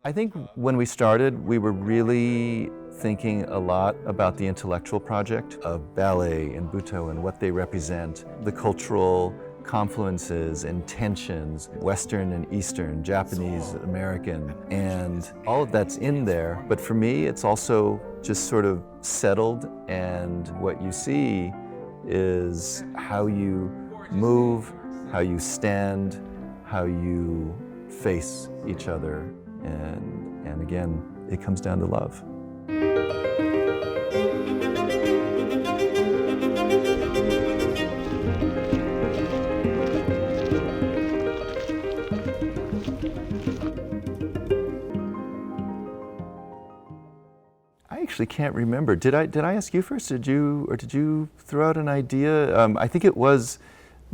I think when we started, we were really thinking a lot about the intellectual project of ballet and Butoh and what they represent, the cultural confluences and tensions, Western and Eastern, Japanese, American, and all of that's in there. But for me, it's also just sort of settled, and what you see is how you move, how you stand, how you face each other. And again, it comes down to love. I actually can't remember. Did I ask you first? Did you throw out an idea? I think it was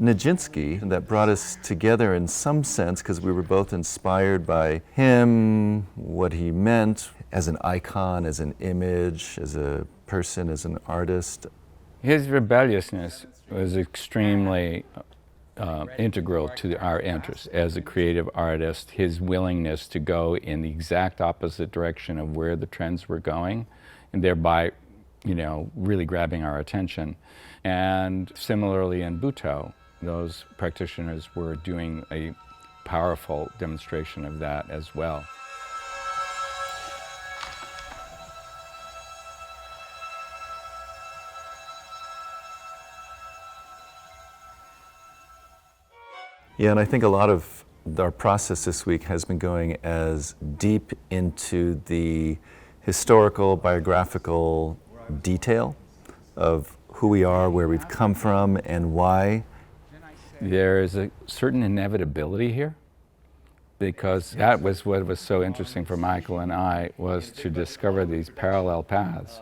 Nijinsky that brought us together in some sense, because we were both inspired by him, what he meant as an icon, as an image, as a person, as an artist. His rebelliousness was extremely integral to our interest as a creative artist. His willingness to go in the exact opposite direction of where the trends were going, and thereby, really grabbing our attention. And similarly in Butoh, those practitioners were doing a powerful demonstration of that as well. Yeah, and I think a lot of our process this week has been going as deep into the historical, biographical detail of who we are, where we've come from, and why. There is a certain inevitability here, because that was what was so interesting for Michael and I, was to discover these parallel paths,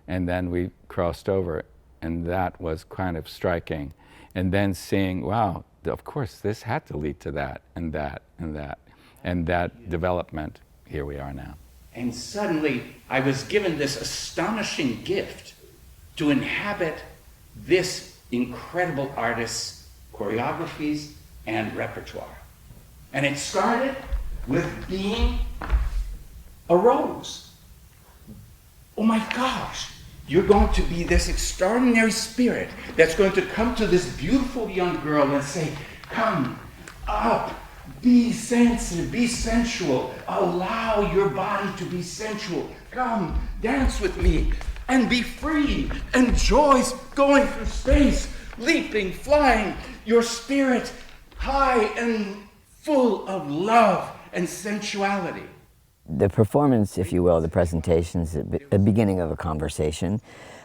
and then we crossed over, and that was kind of striking. And then seeing, wow, of course this had to lead to that, and that, and that, and that development, here we are now. And suddenly I was given this astonishing gift to inhabit this incredible artist's choreographies and repertoire. And it started with being a rose. Oh my gosh, you're going to be this extraordinary spirit that's going to come to this beautiful young girl and say, come up, be sensitive, be sensual, allow your body to be sensual. Come, dance with me, and be free. Enjoy going through space, leaping, flying, your spirit high and full of love and sensuality. The performance, if you will, the presentation is the beginning of a conversation.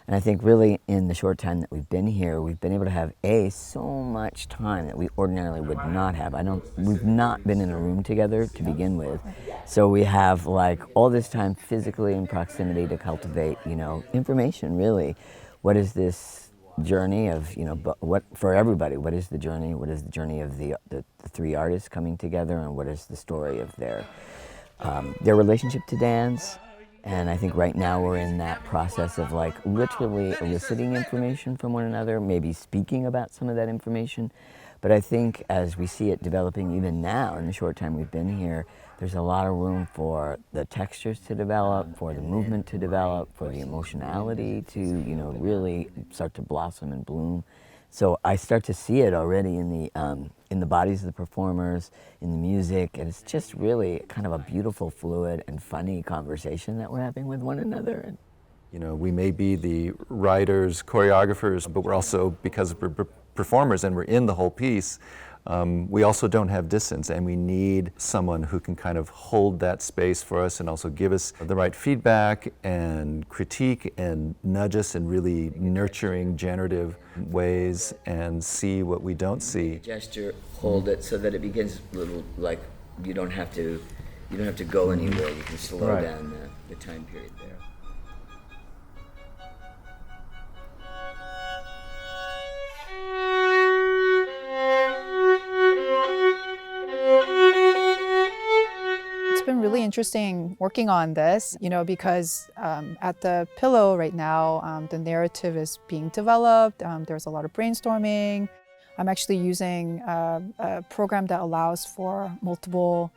And I think really in the short time that we've been here, we've been able to have so much time that we ordinarily would not have. We've not been in a room together to begin with. So we have all this time physically in proximity to cultivate, information really. What is this journey of, what for everybody, what is the journey? What is the journey of the three artists coming together, and what is the story of their relationship to dance? And I think right now we're in that process of literally eliciting information from one another, maybe speaking about some of that information. But I think as we see it developing even now in the short time we've been here, there's a lot of room for the textures to develop, for the movement to develop, for the emotionality to, really start to blossom and bloom. So I start to see it already in the bodies of the performers, in the music, and it's just really kind of a beautiful, fluid, and funny conversation that we're having with one another. We may be the writers, choreographers, but we're also, because we're performers and we're in the whole piece, we also don't have distance, and we need someone who can kind of hold that space for us and also give us the right feedback and critique and nudge us in really nurturing, generative ways and see what we don't see. Gesture, hold it so that it begins a little you don't have to go anywhere. You can slow down the time period there. It's been really interesting working on this, because at the Pillow right now, the narrative is being developed. There's a lot of brainstorming. I'm actually using a program that allows for multiple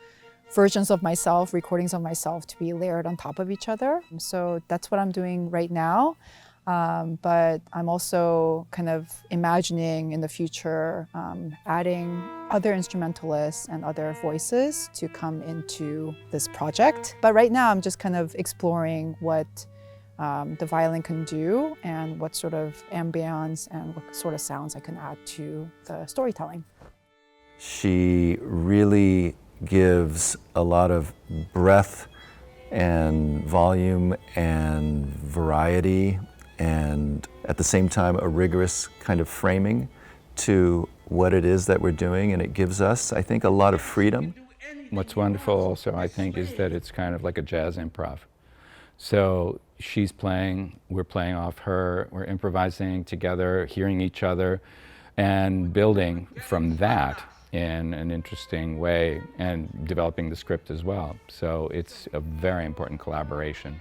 versions of myself, recordings of myself to be layered on top of each other. So that's what I'm doing right now. But I'm also kind of imagining in the future adding other instrumentalists and other voices to come into this project. But right now I'm just kind of exploring what the violin can do and what sort of ambience and what sort of sounds I can add to the storytelling. She really gives a lot of breadth and volume and variety, and at the same time a rigorous kind of framing to what it is that we're doing, and it gives us, I think, a lot of freedom. What's wonderful also, I think, is that it's kind of like a jazz improv. So she's playing, we're playing off her, we're improvising together, hearing each other, and building from that in an interesting way, and developing the script as well. So it's a very important collaboration.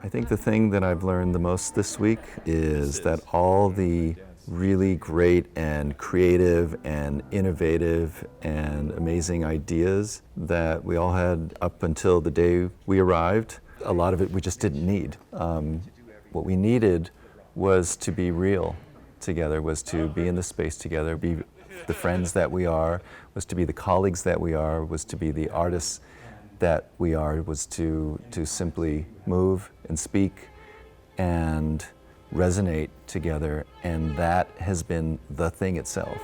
I think the thing that I've learned the most this week is that all the really great and creative and innovative and amazing ideas that we all had up until the day we arrived, a lot of it we just didn't need. What we needed was to be real together, was to be in the space together, be the friends that we are, was to be the colleagues that we are, was to be the artists that we are, was to simply move and speak and resonate together, and that has been the thing itself.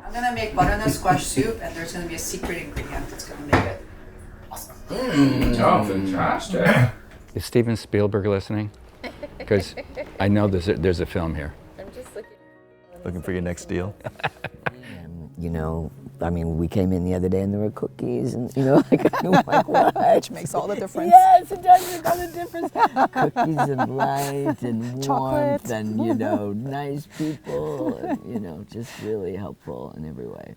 I'm gonna make butternut squash soup, and there's gonna be a secret ingredient that's gonna make it awesome. Oh, fantastic. Is Steven Spielberg listening? Because I know there's a film here. I'm just Looking for your next deal? You know, I mean, we came in the other day and there were cookies, and you know, like what? Which makes all the difference. Yes, it does make all the difference. Cookies and light and warmth Chocolate. and, you know, nice people, and, you know, just really helpful in every way.